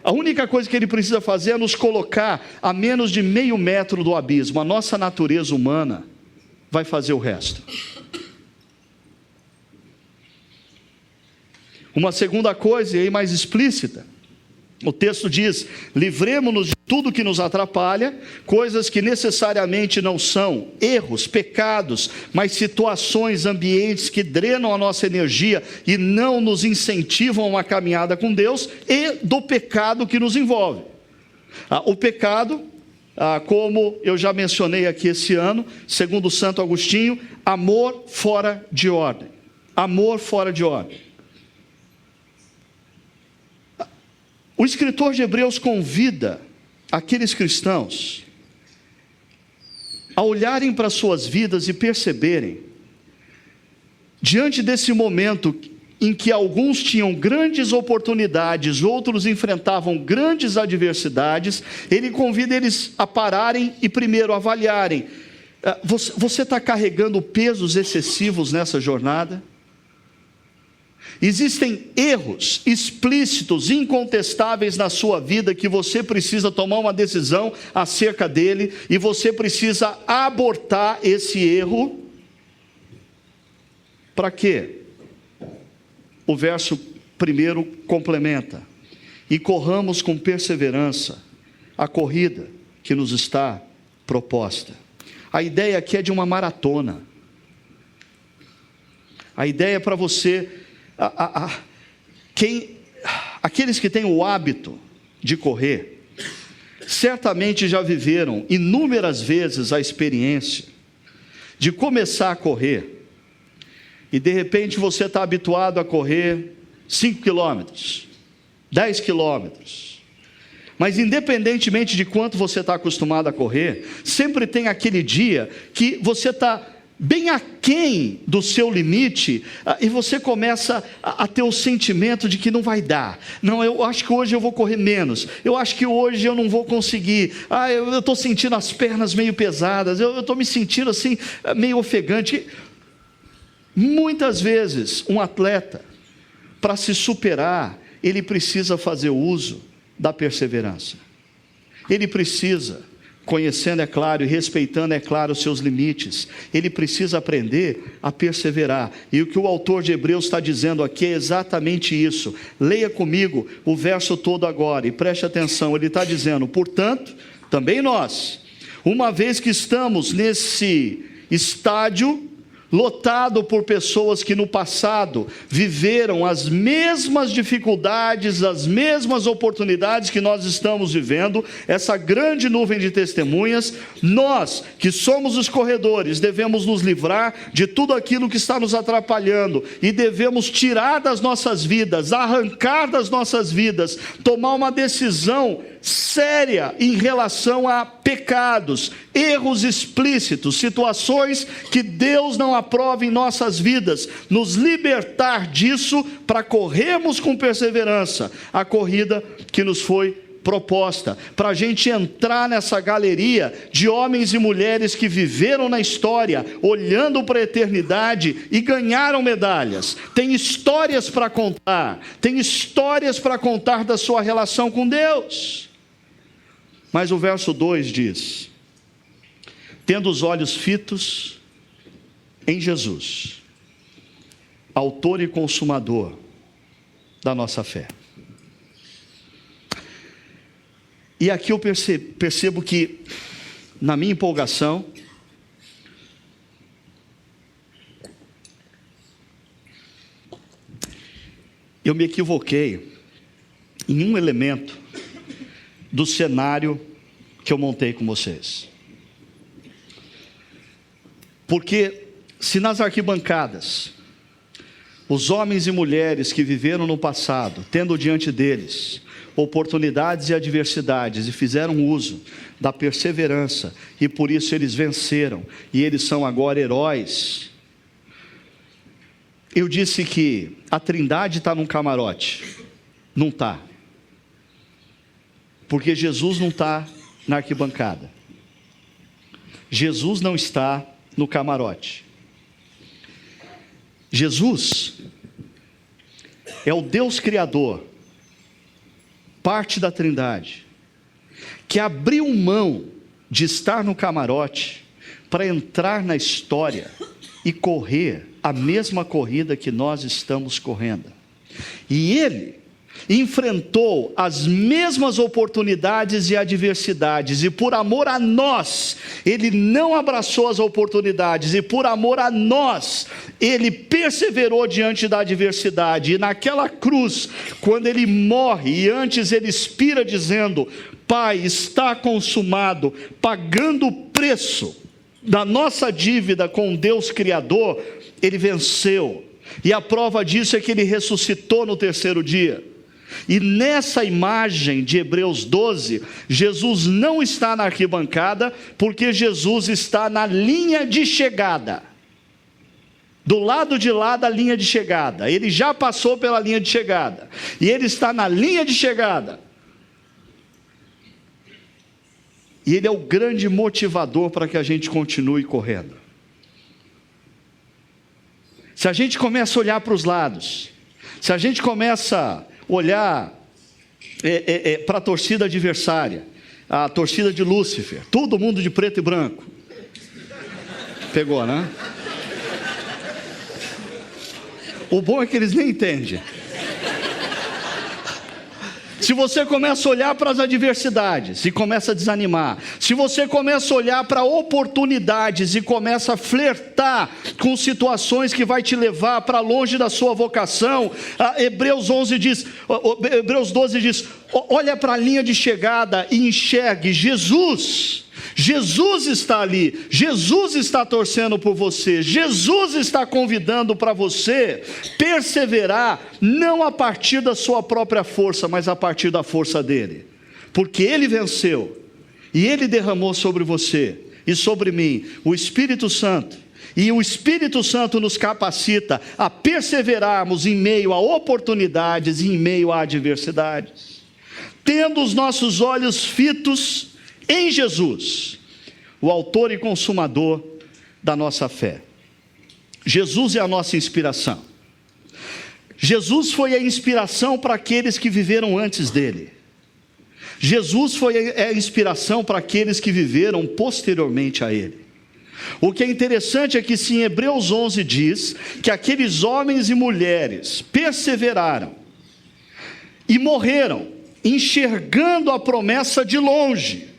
S1: a única coisa que ele precisa fazer é nos colocar a menos de meio metro do abismo. A nossa natureza humana vai fazer o resto. Uma segunda coisa, e aí mais explícita, o texto diz: livremo-nos de tudo que nos atrapalha, coisas que necessariamente não são erros, pecados, mas situações, ambientes que drenam a nossa energia e não nos incentivam a uma caminhada com Deus, e do pecado que nos envolve. O pecado, como eu já mencionei aqui esse ano, segundo Santo Agostinho, amor fora de ordem. Amor fora de ordem. O escritor de Hebreus convida aqueles cristãos a olharem para suas vidas e perceberem, diante desse momento em que alguns tinham grandes oportunidades, outros enfrentavam grandes adversidades, ele convida eles a pararem e primeiro avaliarem: você está carregando pesos excessivos nessa jornada? Existem erros explícitos, incontestáveis na sua vida que você precisa tomar uma decisão acerca dele, e você precisa abortar esse erro. Para quê? O verso 1 complementa: e corramos com perseverança a corrida que nos está proposta. A ideia aqui é de uma maratona. A ideia é para você, aqueles que têm o hábito de correr, certamente já viveram inúmeras vezes a experiência de começar a correr, e de repente você está habituado a correr 5 quilômetros, 10 quilômetros, mas independentemente de quanto você está acostumado a correr, sempre tem aquele dia que você está bem aquém do seu limite, e você começa a ter o sentimento de que não vai dar. Não, eu acho que hoje eu vou correr menos, eu acho que hoje eu não vou conseguir, eu estou sentindo as pernas meio pesadas, eu estou me sentindo assim, meio ofegante. Muitas vezes um atleta, para se superar, ele precisa fazer uso da perseverança. Ele precisa, conhecendo, é claro, e respeitando, é claro, os seus limites, ele precisa aprender a perseverar. E o que o autor de Hebreus está dizendo aqui é exatamente isso. Leia comigo o verso todo agora e preste atenção. Ele está dizendo: portanto, também nós, uma vez que estamos nesse estádio lotado por pessoas que no passado viveram as mesmas dificuldades, as mesmas oportunidades que nós estamos vivendo, essa grande nuvem de testemunhas, nós que somos os corredores, devemos nos livrar de tudo aquilo que está nos atrapalhando, e devemos tirar das nossas vidas, arrancar das nossas vidas, tomar uma decisão séria em relação a pecados, erros explícitos, situações que Deus não aprova em nossas vidas, nos libertar disso para corrermos com perseverança a corrida que nos foi proposta, para a gente entrar nessa galeria de homens e mulheres que viveram na história, olhando para a eternidade e ganharam medalhas. Tem histórias para contar, tem histórias para contar da sua relação com Deus. Mas o verso 2 diz: tendo os olhos fitos em Jesus, autor e consumador da nossa fé. E aqui eu percebo que, na minha empolgação, eu me equivoquei em um elemento do cenário que eu montei com vocês. Porque se nas arquibancadas os homens e mulheres que viveram no passado, tendo diante deles oportunidades e adversidades, e fizeram uso da perseverança, e por isso eles venceram, e eles são agora heróis, eu disse que a Trindade está num camarote. Não está. Porque Jesus não está na arquibancada. Jesus não está no camarote. Jesus é o Deus Criador, parte da Trindade, que abriu mão de estar no camarote para entrar na história e correr a mesma corrida que nós estamos correndo. E Ele enfrentou as mesmas oportunidades e adversidades, e por amor a nós, Ele não abraçou as oportunidades, e por amor a nós, Ele perseverou diante da adversidade. E naquela cruz, quando Ele morre, e antes Ele expira dizendo: Pai, está consumado, pagando o preço da nossa dívida com Deus Criador, Ele venceu. E a prova disso é que Ele ressuscitou no terceiro dia. E nessa imagem de Hebreus 12, Jesus não está na arquibancada, porque Jesus está na linha de chegada. do lado de lá da linha de chegada. Ele já passou pela linha de chegada, e ele está na linha de chegada. E ele é o grande motivador para que a gente continue correndo. Se a gente começa a olhar para os lados, se a gente começa a olhar para a torcida adversária, a torcida de Lúcifer, todo mundo de preto e branco. Pegou, né? O bom é que eles nem entendem. Se você começa a olhar para as adversidades e começa a desanimar, se você começa a olhar para oportunidades e começa a flertar com situações que vai te levar para longe da sua vocação, Hebreus 12 diz, olha para a linha de chegada e enxergue Jesus. Jesus está ali, Jesus está torcendo por você, Jesus está convidando para você perseverar, não a partir da sua própria força, mas a partir da força dele, porque ele venceu, e ele derramou sobre você e sobre mim o Espírito Santo, e o Espírito Santo nos capacita a perseverarmos em meio a oportunidades e em meio a adversidades, tendo os nossos olhos fitos em Jesus, o autor e consumador da nossa fé. Jesus é a nossa inspiração. Jesus foi a inspiração para aqueles que viveram antes dele. Jesus foi a inspiração para aqueles que viveram posteriormente a ele. O que é interessante é que se em Hebreus 11 diz que aqueles homens e mulheres perseveraram e morreram enxergando a promessa de longe,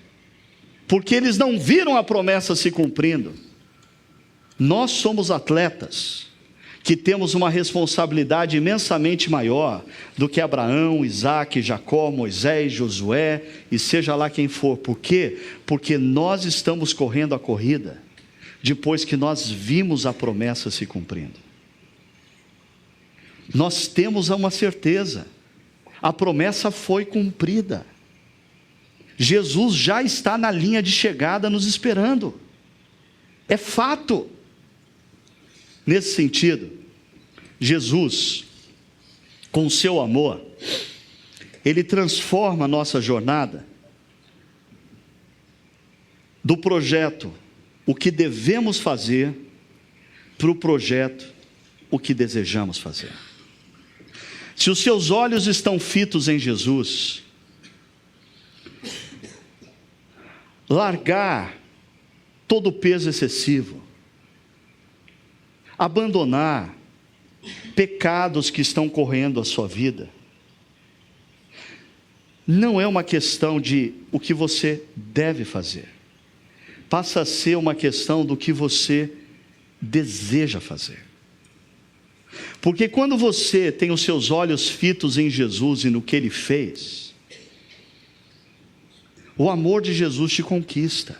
S1: porque eles não viram a promessa se cumprindo. Nós somos atletas que temos uma responsabilidade imensamente maior do que Abraão, Isaque, Jacó, Moisés, Josué e seja lá quem for. Por quê? Porque nós estamos correndo a corrida depois que nós vimos a promessa se cumprindo. Nós temos uma certeza, a promessa foi cumprida. Jesus já está na linha de chegada nos esperando. É fato. Nesse sentido, Jesus, com o seu amor, ele transforma a nossa jornada do projeto, o que devemos fazer, para o projeto, o que desejamos fazer. Se os seus olhos estão fitos em Jesus, largar todo o peso excessivo, abandonar pecados que estão correndo a sua vida, não é uma questão de o que você deve fazer, passa a ser uma questão do que você deseja fazer. Porque quando você tem os seus olhos fitos em Jesus e no que ele fez, o amor de Jesus te conquista.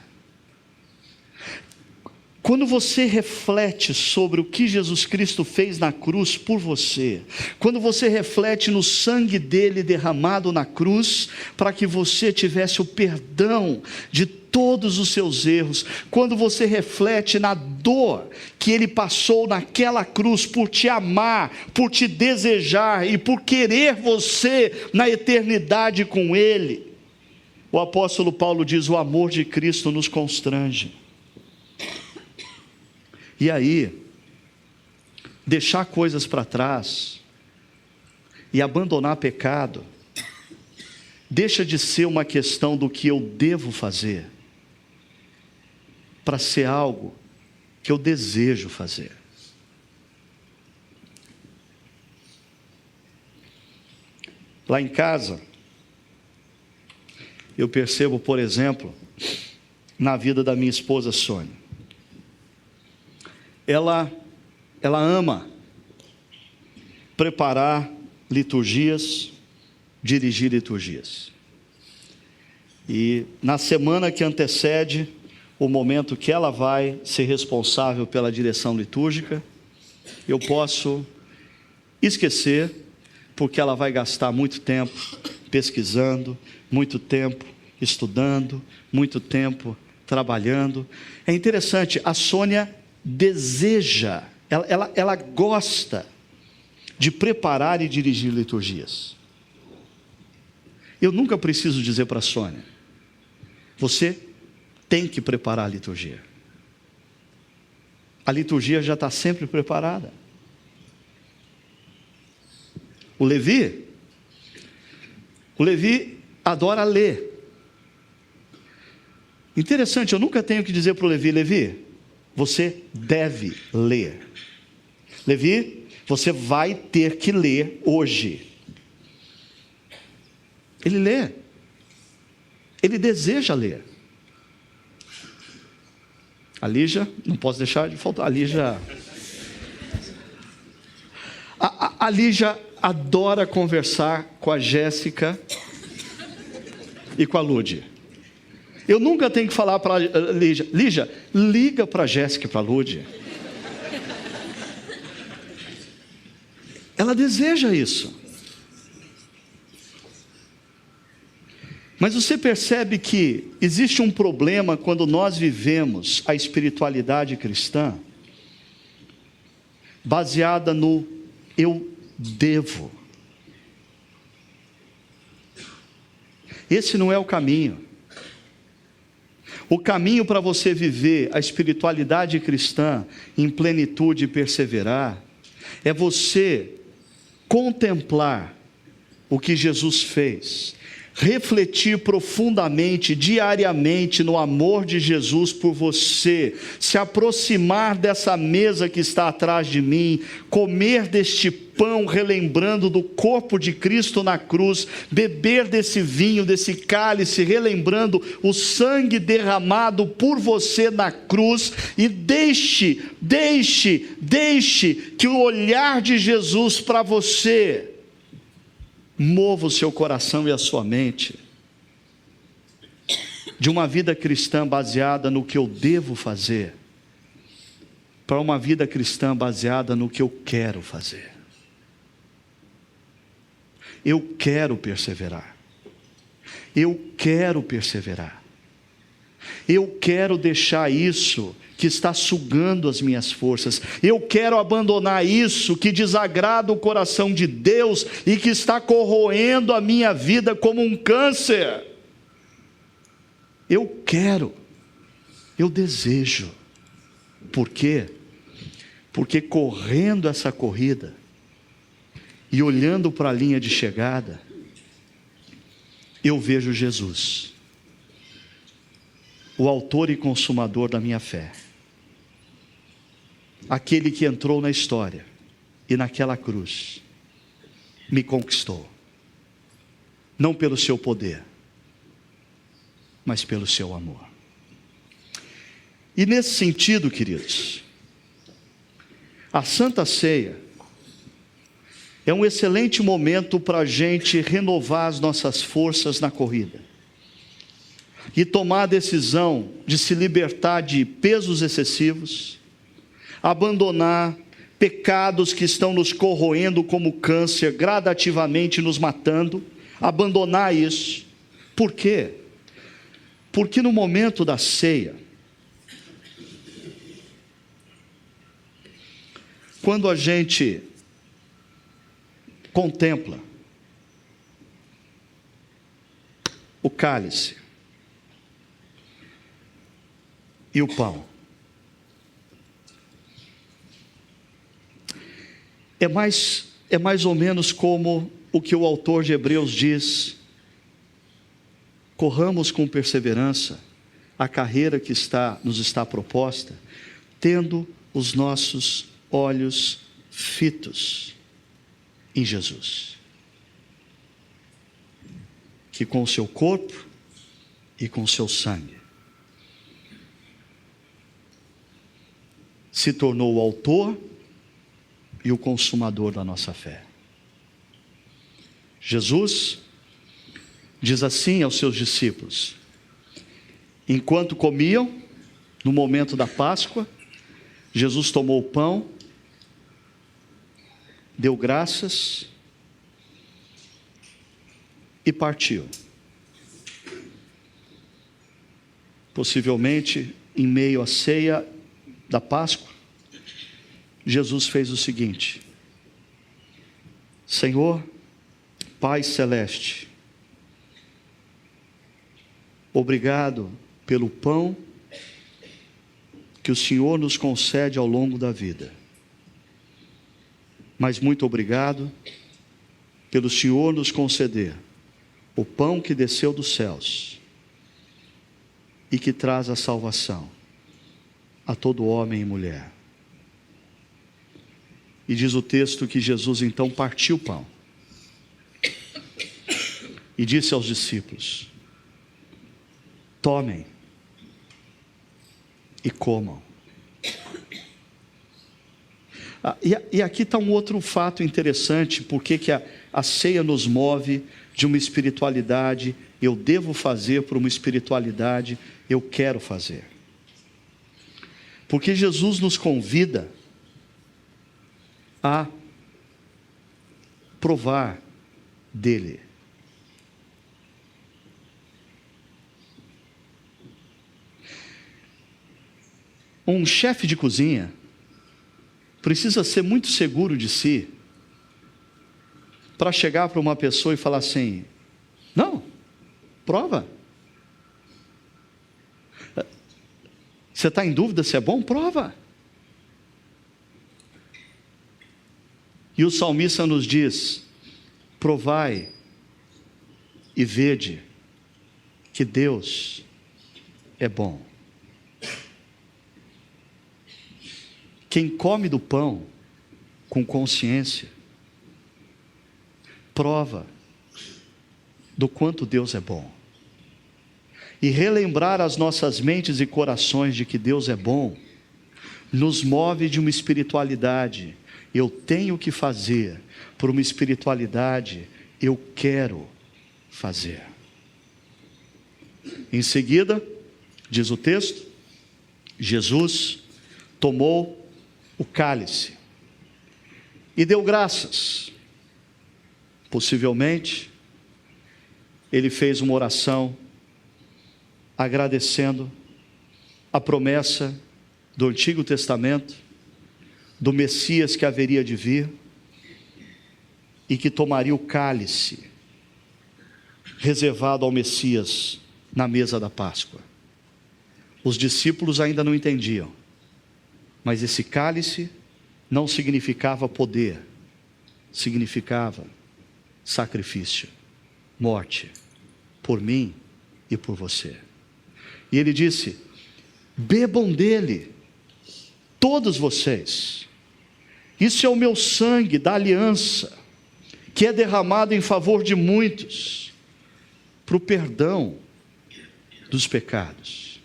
S1: Quando você reflete sobre o que Jesus Cristo fez na cruz por você, quando você reflete no sangue dele derramado na cruz, para que você tivesse o perdão de todos os seus erros, quando você reflete na dor que ele passou naquela cruz por te amar, por te desejar e por querer você na eternidade com ele, o apóstolo Paulo diz: o amor de Cristo nos constrange. E aí, deixar coisas para trás e abandonar pecado, deixa de ser uma questão do que eu devo fazer, para ser algo que eu desejo fazer. Lá em casa, eu percebo, por exemplo, na vida da minha esposa Sônia, ela ama preparar liturgias, dirigir liturgias. E na semana que antecede o momento que ela vai ser responsável pela direção litúrgica, eu posso esquecer, porque ela vai gastar muito tempo pesquisando, muito tempo estudando, muito tempo trabalhando. É interessante, a Sônia deseja ela gosta de preparar e dirigir liturgias. Eu nunca preciso dizer para a Sônia: você tem que preparar a liturgia. A liturgia já está sempre preparada. O Levi adora ler. Interessante, eu nunca tenho que dizer para o Levi: Levi, você deve ler. Levi, você vai ter que ler hoje. Ele lê. Ele deseja ler. A Lígia, não posso deixar de faltar. A Lígia adora conversar com a Jéssica e com a Lúdia. Eu nunca tenho que falar para a Lígia: Lígia, liga para a Jéssica e para a Lúdia. Ela deseja isso. Mas você percebe que existe um problema quando nós vivemos a espiritualidade cristã baseada no eu devo. Esse não é o caminho. O caminho para você viver a espiritualidade cristã em plenitude e perseverar é você contemplar o que Jesus fez, refletir profundamente, diariamente no amor de Jesus por você, se aproximar dessa mesa que está atrás de mim, comer deste pão relembrando do corpo de Cristo na cruz, beber desse vinho, desse cálice, relembrando o sangue derramado por você na cruz, e deixe que o olhar de Jesus para você mova o seu coração e a sua mente de uma vida cristã baseada no que eu devo fazer, para uma vida cristã baseada no que eu quero fazer. Eu quero perseverar. Eu quero perseverar. Eu quero deixar isso que está sugando as minhas forças. Eu quero abandonar isso que desagrada o coração de Deus e que está corroendo a minha vida como um câncer. Eu quero, eu desejo. Por quê? Porque correndo essa corrida e olhando para a linha de chegada, eu vejo Jesus, o autor e consumador da minha fé, aquele que entrou na história e naquela cruz me conquistou, não pelo seu poder, mas pelo seu amor. E nesse sentido, queridos, a Santa Ceia é um excelente momento para a gente renovar as nossas forças na corrida e tomar a decisão de se libertar de pesos excessivos, abandonar pecados que estão nos corroendo como câncer, gradativamente nos matando, abandonar isso. Por quê? Porque no momento da ceia, quando a gente contempla o cálice e o pão, é mais ou menos como o que o autor de Hebreus diz: corramos com perseverança a carreira que nos está proposta, tendo os nossos olhos fitos em Jesus, que com o seu corpo e com o seu sangue se tornou o autor e o consumador da nossa fé. Jesus diz assim aos seus discípulos: enquanto comiam, no momento da Páscoa, Jesus tomou o pão, deu graças e partiu. Possivelmente em meio à ceia da Páscoa, Jesus fez o seguinte: Senhor, Pai Celeste, obrigado pelo pão que o Senhor nos concede ao longo da vida. Mas muito obrigado pelo Senhor nos conceder o pão que desceu dos céus e que traz a salvação a todo homem e mulher. E diz o texto que Jesus então partiu o pão e disse aos discípulos: tomem e comam. E aqui está um outro fato interessante, porque que a ceia nos move de uma espiritualidade, eu devo fazer, para uma espiritualidade, eu quero fazer. Porque Jesus nos convida a provar dele. Um chefe de cozinha precisa ser muito seguro de si para chegar para uma pessoa e falar assim: não, prova. Você está em dúvida se é bom? Prova. E o salmista nos diz: provai e vede que Deus é bom. Quem come do pão com consciência, prova do quanto Deus é bom. E relembrar as nossas mentes e corações de que Deus é bom, nos move de uma espiritualidade, eu tenho que fazer, por uma espiritualidade, eu quero fazer. Em seguida, diz o texto, Jesus tomou o cálice e deu graças. Possivelmente, ele fez uma oração agradecendo a promessa do Antigo Testamento, do Messias que haveria de vir e que tomaria o cálice reservado ao Messias na mesa da Páscoa. Os discípulos ainda não entendiam, mas esse cálice não significava poder, significava sacrifício, morte, por mim e por você. E ele disse: bebam dele, todos vocês, isso é o meu sangue da aliança, que é derramado em favor de muitos, para o perdão dos pecados.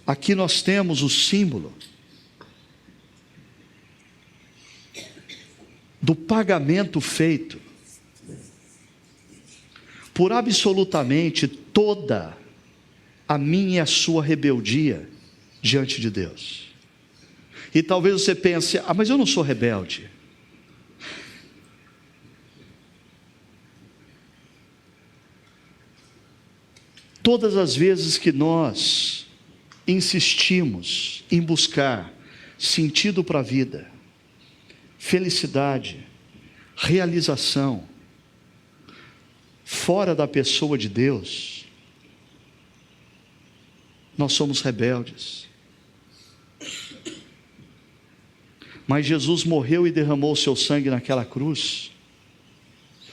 S1: Aqui nós temos o símbolo do pagamento feito por absolutamente toda a minha e a sua rebeldia diante de Deus. E talvez você pense: mas eu não sou rebelde. Todas as vezes que nós insistimos em buscar sentido para a vida, felicidade, realização, fora da pessoa de Deus, nós somos rebeldes. Mas Jesus morreu e derramou o seu sangue naquela cruz,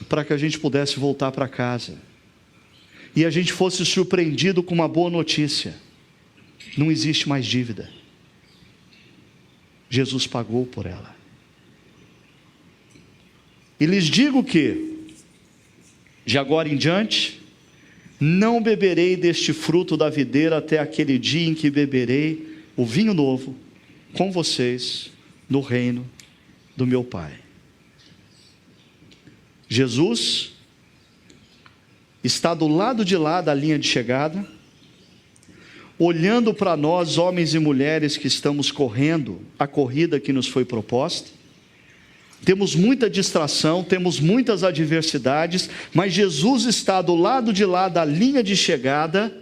S1: para que a gente pudesse voltar para casa, e a gente fosse surpreendido com uma boa notícia: não existe mais dívida. Jesus pagou por ela. E lhes digo que, de agora em diante, não beberei deste fruto da videira até aquele dia em que beberei o vinho novo com vocês no reino do meu Pai. Jesus está do lado de lá da linha de chegada, olhando para nós, homens e mulheres que estamos correndo a corrida que nos foi proposta. Temos muita distração, temos muitas adversidades, mas Jesus está do lado de lá da linha de chegada,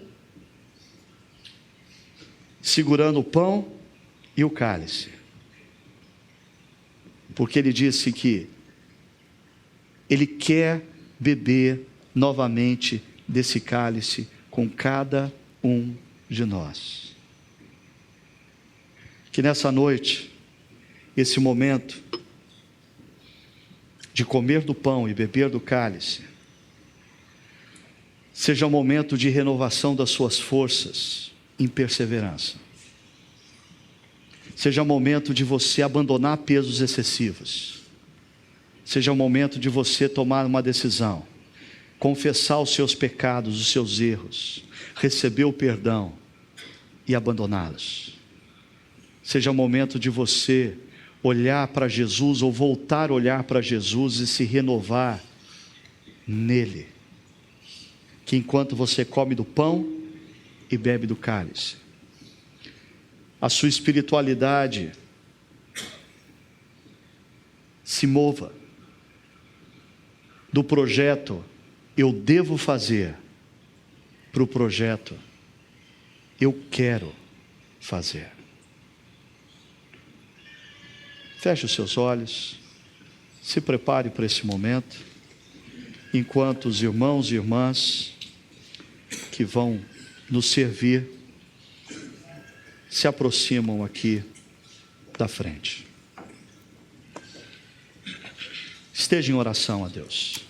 S1: segurando o pão e o cálice. porque Ele disse que Ele quer beber novamente desse cálice com cada um de nós. Que nessa noite, esse momento de comer do pão e beber do cálice, seja um momento de renovação das suas forças em perseverança. Seja um momento de você abandonar pesos excessivos. Seja um momento de você tomar uma decisão, confessar os seus pecados, os seus erros, receber o perdão e abandoná-los. Seja um momento de você olhar para Jesus, ou voltar a olhar para Jesus e se renovar nele. Que enquanto você come do pão e bebe do cálice, a sua espiritualidade se mova do projeto eu devo fazer para o projeto eu quero fazer. Feche os seus olhos, se prepare para esse momento, enquanto os irmãos e irmãs que vão nos servir se aproximam aqui da frente. Esteja em oração a Deus.